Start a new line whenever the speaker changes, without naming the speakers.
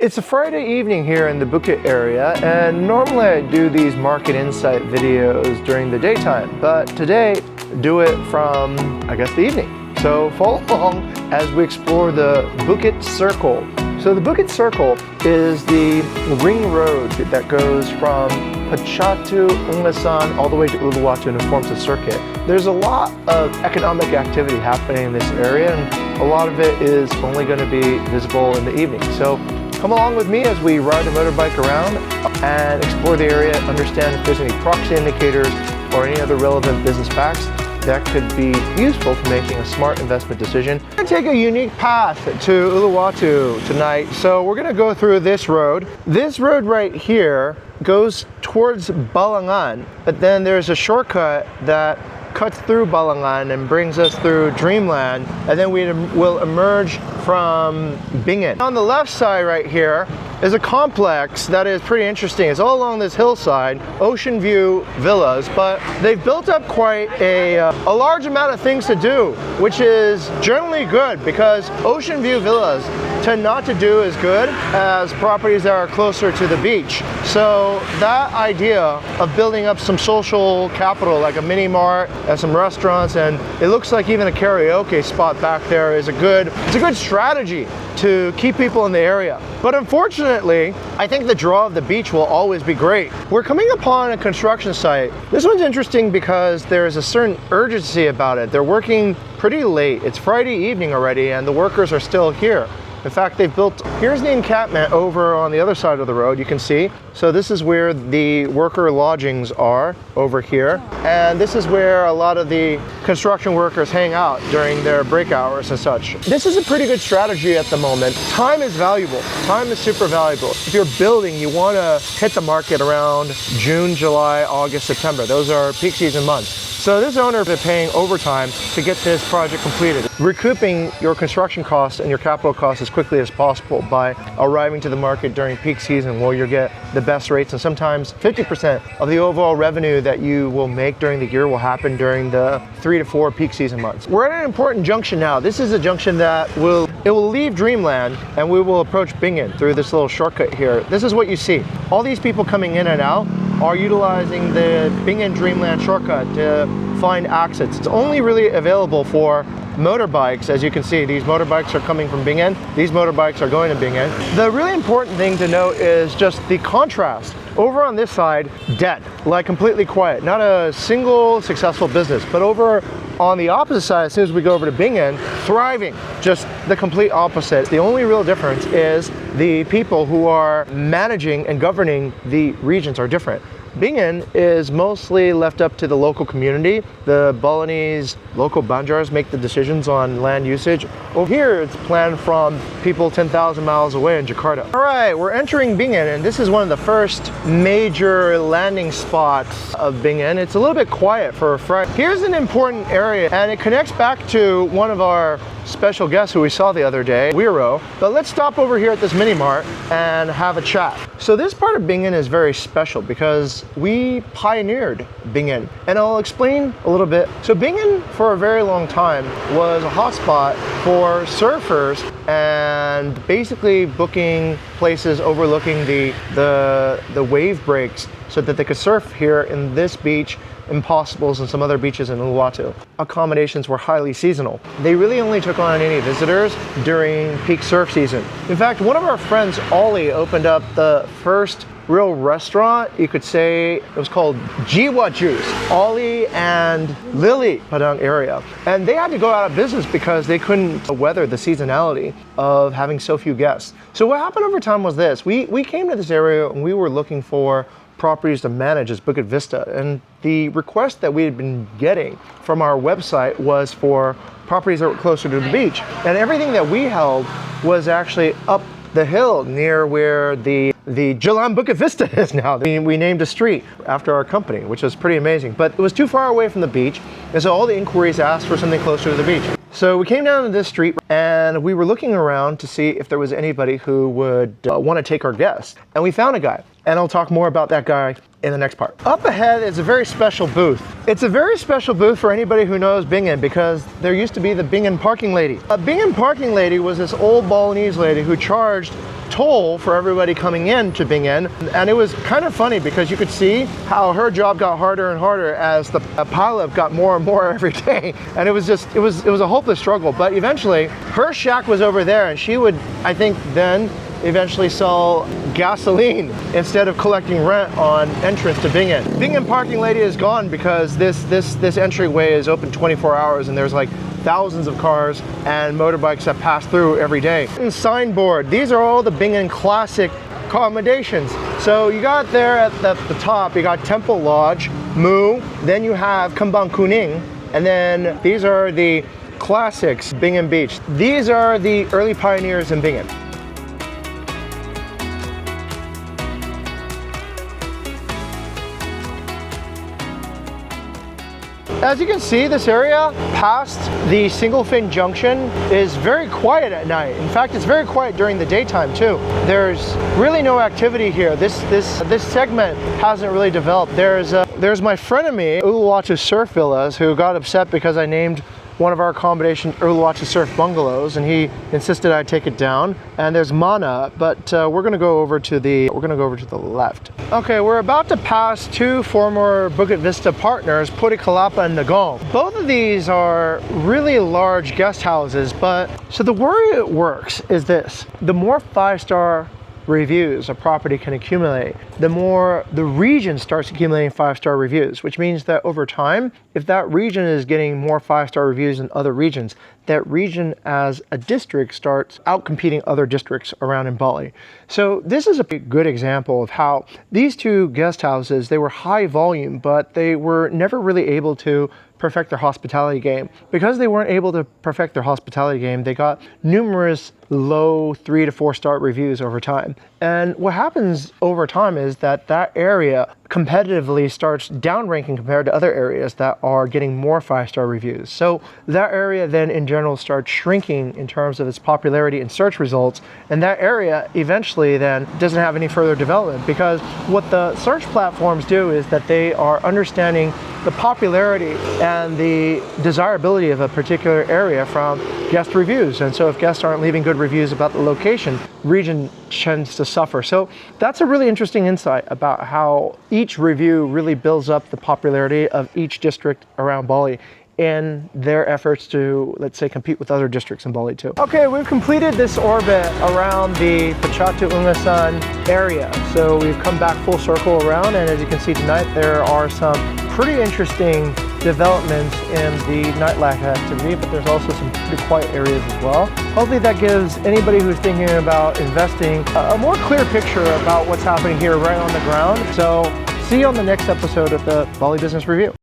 It's a Friday evening here in the Bukit area, and normally I do these market insight videos during the daytime, but today do it from, I guess, the evening. So follow along as we explore the Bukit Circle. So the Bukit Circle is the ring road that goes from Pachatu, Unglasan, all the way to Uluwatu and forms a circuit. There's a lot of economic activity happening in this area, and a lot of it is only going to be visible in the evening. So come along with me as we ride a motorbike around and explore the area, understand if there's any proxy indicators or any other relevant business facts that could be useful for making a smart investment decision. We're going to take a unique path to Uluwatu tonight, so we're going to go through this road. This road right here goes towards Balangan, but then there's a shortcut that cuts through Balangan and brings us through Dreamland, and then we will emerge from Bingin. On the left side right here is a complex that is pretty interesting. It's all along this hillside, ocean view villas, but they've built up quite a large amount of things to do, which is generally good because ocean view villas tend not to do as good as properties that are closer to the beach. So that idea of building up some social capital like a mini mart and some restaurants, and it looks like even a karaoke spot back there is a good strategy to keep people in the area. But unfortunately, I think the draw of the beach will always be great. We're coming upon a construction site. This one's interesting because there's a certain urgency about it. They're working pretty late. It's Friday evening already and the workers are still here. In fact, they've built, here's the encampment over on the other side of the road, you can see. So this is where the worker lodgings are over here. And this is where a lot of the construction workers hang out during their break hours and such. This is a pretty good strategy at the moment. Time is valuable. Time is super valuable. If you're building, you want to hit the market around June, July, August, September. Those are peak season months. So this owner is paying overtime to get this project completed, recouping your construction costs and your capital costs as quickly as possible by arriving to the market during peak season where you'll get the best rates, and sometimes 50% of the overall revenue that you will make during the year will happen during the 3 to 4 peak season months. We're at an important junction now. This is a junction that will leave Dreamland and we will approach Bingin through this little shortcut here. This is what you see. All these people coming in and out are utilizing the Bingin Dreamland shortcut to find exits. It's only really available for motorbikes. As you can see, these motorbikes are coming from Bingin. These motorbikes are going to Bingin. The really important thing to note is just the contrast. Over on this side, dead, like completely quiet. Not a single successful business. But over on the opposite side, as soon as we go over to Bingin, thriving, just the complete opposite. The only real difference is the people who are managing and governing the regions are different. Bingin is mostly left up to the local community. The Balinese local banjars make the decisions on land usage. Over here, it's planned from people 10,000 miles away in Jakarta. All right, we're entering Bingin, and this is one of the first major landing spots of Bingin. It's a little bit quiet for a Friday. Here's an important area, and it connects back to one of our special guests who we saw the other day, Wiro. But let's stop over here at this mini mart and have a chat. So this part of Bingin is very special because we pioneered Bingin, and I'll explain a little bit. So Bingin for a very long time was a hotspot for surfers and basically booking places overlooking the wave breaks so that they could surf here in this beach, Impossibles, and some other beaches in Uluwatu. Accommodations were highly seasonal. They really only took on any visitors during peak surf season. In fact, one of our friends, Ollie, opened up the first real restaurant, you could say. It was called Jiwa Juice. Ollie and Lily Padang area. And they had to go out of business because they couldn't weather the seasonality of having so few guests. So what happened over time was this. We came to this area and we were looking for properties to manage as Bukit Vista, and the request that we had been getting from our website was for properties that were closer to the beach, and everything that we held was actually up the hill near where the Jalan Bukit Vista is now. We named a street after our company, which was pretty amazing, but it was too far away from the beach, and so all the inquiries asked for something closer to the beach. So we came down to this street and we were looking around to see if there was anybody who would want to take our guests. And we found a guy. And I'll talk more about that guy in the next part. Up ahead is a very special booth. It's a very special booth for anybody who knows Bingin, because there used to be the Bingin parking lady. A Bingin parking lady was this old Balinese lady who charged toll for everybody coming in to Bingin, and it was kind of funny because you could see how her job got harder and harder as the pileup got more and more every day, and it was a hopeless struggle. But eventually her shack was over there, and she would, I think, then eventually sell gasoline instead of collecting rent on entrance to Bingin. Bingin parking lady is gone because this entryway is open 24 hours, and there's like thousands of cars and motorbikes that pass through every day. And signboard, these are all the Bingin classic accommodations. So you got there at the top, you got Temple Lodge, Mu, then you have Kembang Kuning, and then these are the classics, Bingin Beach. These are the early pioneers in Bingin. As you can see, this area past the single fin junction is very quiet at night. In fact, it's very quiet during the daytime too. There's really no activity here. This segment hasn't really developed. There's my frenemy, Uluwatu Surf Villas, who got upset because I named one of our accommodation Uluwatu Surf Bungalows, and he insisted I take it down. And there's Mana, but we're gonna go over to the left. Okay, we're about to pass two former Bukit Vista partners, Puri Kelapa and Nagong. Both of these are really large guest houses, but so the way it works is this: the more 5-star reviews a property can accumulate, the more the region starts accumulating 5-star reviews, which means that over time, if that region is getting more 5-star reviews than other regions, that region as a district starts outcompeting other districts around in Bali. So this is a good example of how these two guest houses, they were high volume, but they were never really able to perfect their hospitality game. Because they weren't able to perfect their hospitality game, they got numerous low 3 to 4 star reviews over time. And what happens over time is that area competitively starts downranking compared to other areas that are getting more 5-star reviews. So that area then in general starts shrinking in terms of its popularity in search results, and that area eventually then doesn't have any further development, because what the search platforms do is that they are understanding the popularity and the desirability of a particular area from guest reviews. And so if guests aren't leaving good reviews about the location, region tends to suffer. So that's a really interesting insight about how each review really builds up the popularity of each district around Bali in their efforts to, let's say, compete with other districts in Bali too. Okay, we've completed this orbit around the Pachatu Ungasan area. So we've come back full circle around, and as you can see tonight, there are some pretty interesting developments in the nightlife activity, but there's also some pretty quiet areas as well. Hopefully that gives anybody who's thinking about investing a more clear picture about what's happening here right on the ground. So see you on the next episode of the Bali Business Review.